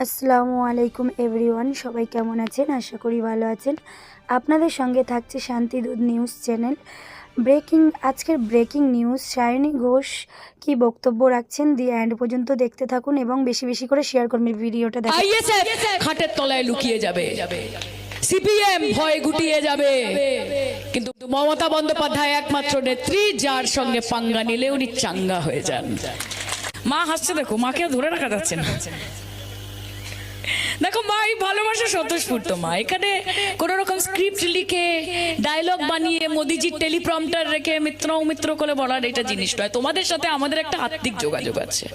আসসালামু আলাইকুম এভরিওয়ান, সবাই কেমন আছেন? আশা করি ভালো আছেন। আপনাদের সঙ্গে থাকছে শান্তিদূত নিউজ চ্যানেল। আজকের ব্রেকিং নিউজ, সায়নী ঘোষ কি বক্তব্য রাখছেন, দিয়ে এন্ড পর্যন্ত দেখতে থাকুন এবং বেশি বেশি করে শেয়ার করবেন ভিডিওটা। খাটের তলায় লুকিয়ে যাবে, সিপিএম ভয় গুটিয়ে যাবে, কিন্তু মমতা বন্দ্যোপাধ্যায় একমাত্র নেত্রী যার সঙ্গে পাঙ্গা নিলে উনি চাঙ্গা হয়ে যান। মা হাসছে, দেখো মাকে ধরে রাখা যাচ্ছে না। দেখো মা এই ভালোবাসা স্বতঃস্ফূর্ত। মা এখানে কোন রকম স্ক্রিপ্ট লিখে ডায়লগ বানিয়ে মোদিজির টেলিপ্রম্পটার রেখে মিত্র করে বলার এটা জিনিস নয়। তোমাদের সাথে আমাদের একটা আত্মিক যোগাযোগ আছে।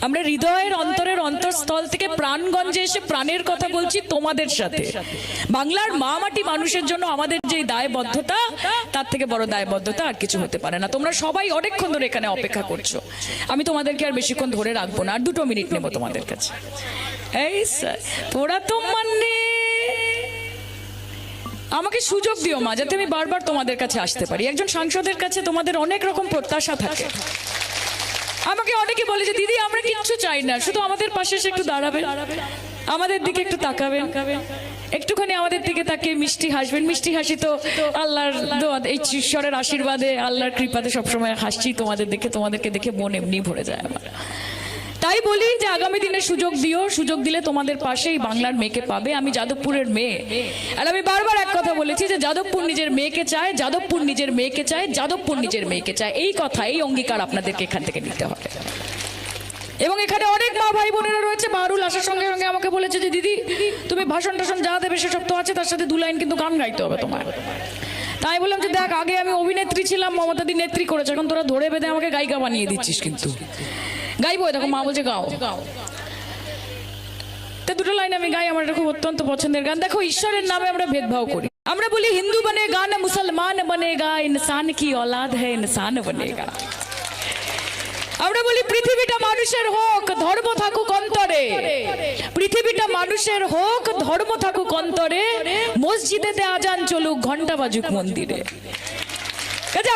আমরা হৃদয়ের অন্তরের অন্তঃস্থল থেকে প্রাণগঞ্জে এসে প্রাণের কথা বলছি তোমাদের সাথে। বাংলার মা মাটি মানুষের জন্য আমাদের যে দায়বদ্ধতা, তার থেকে বড় দায়বদ্ধতা আর কিছু হতে পারে না। তোমরা সবাই অনেকক্ষণ ধরে এখানে অপেক্ষা করছো। আমি তোমাদেরকে আর বেশিক্ষণ ধরে রাখবো না, আর 2 মিনিট নেবো তোমাদের কাছে। এই স্যার তোরা তো মানে আমাকে সুযোগ দিও মা, যাতে আমি বারবার তোমাদের কাছে আসতে পারি। একজন সাংসদের কাছে তোমাদের অনেক রকম প্রত্যাশা থাকে। আমাকে অনেকে বলে যে দিদি আমরা কিচ্ছু চাই না, শুধু আমাদের পাশে এসে একটু দাঁড়াবেন, আমাদের দিকে একটু তাকাবেন, একটুখানি আমাদের দিকে তাকিয়ে মিষ্টি হাসবেন। মিষ্টি হাসি তো আল্লাহর এই ঈশ্বরের আশীর্বাদে, আল্লাহর কৃপাতে সবসময় হাসছি তোমাদের দেখে। তোমাদেরকে দেখে মন এমনি ভরে যায় আমার। তাই বলি যে আগামী দিনে সুযোগ দিও, সুযোগ দিলে তোমাদের পাশেই বাংলার মেয়েকে পাবে। আমি যাদবপুরের মেয়ে, আর আমি বারবার এক কথা বলেছি যে যাদবপুর নিজের মেয়েকে চায়, যাদবপুর নিজের মেয়েকে চায়, যাদবপুর নিজের মেয়েকে চায়। এই কথা, এই অঙ্গীকার আপনাদেরকে এখান থেকে নিতে হবে। এবং এখানে অনেক মা ভাই বোনেরা রয়েছে। বাহারুল আসার সঙ্গে সঙ্গে আমাকে বলেছে যে দিদি তুমি ভাষণ টাষণ যা দেবে সেসব তো আছে, তার সাথে 2 লাইন কিন্তু গান গাইতে হবে তোমার। তাই বললাম যে দেখ, আগে আমি অভিনেত্রী ছিলাম, মমতাদি নেত্রী করেছে, এখন তোরা ধরে বেঁধে আমাকে গায়িকা বানিয়ে দিচ্ছিস। কিন্তু গাইবো, দেখো মা বলছে গাও। তো 2 লাইন আমি গাই, আমার এটা খুব অত্যন্ত পছন্দের গান। দেখো ঈশ্বরের নামে আমরা ভেদভাব করি। আমরা বলি হিন্দু বনেগা না মুসলমান বনেগা, ইনসান কি औलाद है ইনসান বনেগা। আমরা বলি পৃথিবীটা মানুষের হোক, ধর্ম থাকুক অন্তরে। পৃথিবীটা মানুষের হোক, ধর্ম থাকুক অন্তরে। মসজিদেতে আজান চলুক, ঘন্টা বাজুক মন্দিরে।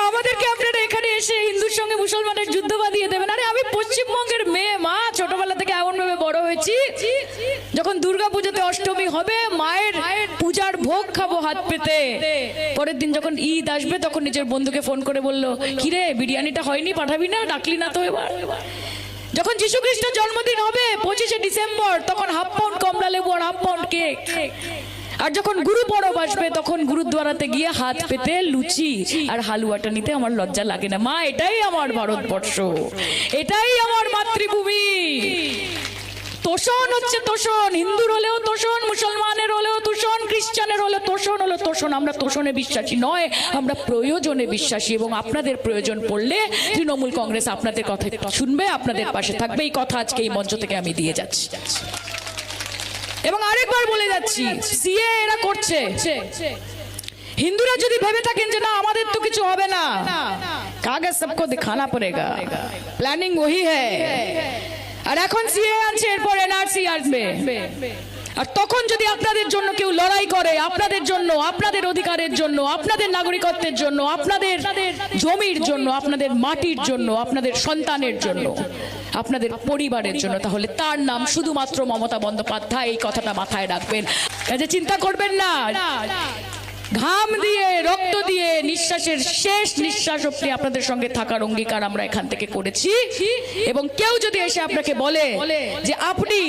আমাদেরকে আপনারা এখানে এসে হিন্দুর সঙ্গে মুসলমানের যুদ্ধ বাঁধিয়ে দেবেন। আরে আমি পশ্চিমবঙ্গের মেয়ে মা, ছোটবেলা থেকে এমন ভাবে বড় হয়েছি, যখন দুর্গা পুজোতে অষ্টমী হবে মায়ের পূজার ভোগ খাবো হাত পেতে। পরের দিন যখন ঈদ আসবে তখন নিজের বন্ধুকে ফোন করে বললো, কিরে বিরিয়ানিটা হয়নি, পাঠাবি না, ডাকলি না তো এবার। যখন যীশু খ্রিস্টের জন্মদিন হবে 25শে ডিসেম্বর, তখন হাফ পাউন্ড কমলা লেবু আর হাফ পাউন্ড কেক। আর যখন গুরু পরব আসবে তখন গুরুদ্বারাতে গিয়ে হাত পেতে লুচি আর হালুয়াটা নিতে আমার লজ্জা লাগে না। মা, এটাই আমার ভারতবর্ষ, এটাই আমার মাতৃভূমি। তোষণ হচ্ছে তোষণ, হিন্দুর হলেও তোষণ, মুসলমানের হলেও তোষণ, খ্রিস্টানের হলেও তোষণ, হলো তোষণ। আমরা তোষণে বিশ্বাসী নয়, আমরা প্রয়োজনে বিশ্বাসী। এবং আপনাদের প্রয়োজন পড়লে তৃণমূল কংগ্রেস আপনাদের কথা শুনবে, আপনাদের পাশে থাকবে। এই কথা আজকে এই মঞ্চ থেকে আমি দিয়ে যাচ্ছি। এবং আরেকবার বলে যাচ্ছি, সিএ এরা করছে। হিন্দুরা যদি ভেবে থাকেন যে না আমাদের তো কিছু হবে না, কাগজ সবকো দিখানা পড়েগা, প্ল্যানিং ওহি হ্যায়। আর এখন সিএ আনছে, এরপর এনআরসি আসবে। আর তখন যদি আপনাদের জন্য কেউ লড়াই করে, আপনাদের জন্য, আপনাদের অধিকারের জন্য, আপনাদের নাগরিকত্বের জন্য, আপনাদের জমির জন্য, আপনাদের মাটির জন্য, আপনাদের সন্তানের জন্য, আপনাদের পরিবারের জন্য, তাহলে তার নাম শুধুমাত্র মমতা বন্দ্যোপাধ্যায়। এই কথাটা মাথায় রাখবেন। কাজে চিন্তা করবেন না। ঘাম দিয়ে, রক্ত দিয়ে, নিঃশ্বাসের শেষ নিঃশ্বাস অবধি আপনাদের সঙ্গে থাকার অঙ্গীকার আমরা এখান থেকে করেছি। এবং কেউ যদি এসে আপনাকে বলে যে আপনি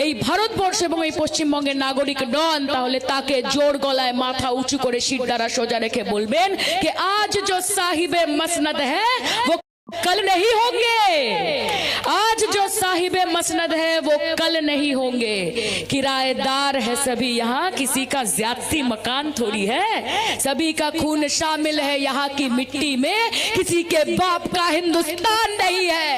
এই ভারতবর্ষ এবং এই পশ্চিমবঙ্গের নাগরিক নন, তাহলে তাকে জোর গলায় মাথা উঁচু করে শির দ্বারা সোজা রেখে বলবেন যে আজ जो साहिबे मसनद है वो कल नहीं होंगे, आज जो साहिबे मसनद है वो कल नहीं होंगे। किराएदार है सभी यहाँ, किसी का ज्यादती मकान थोड़ी है। सभी का खून शामिल है यहाँ की मिट्टी में, किसी के बाप का हिंदुस्तान नहीं है।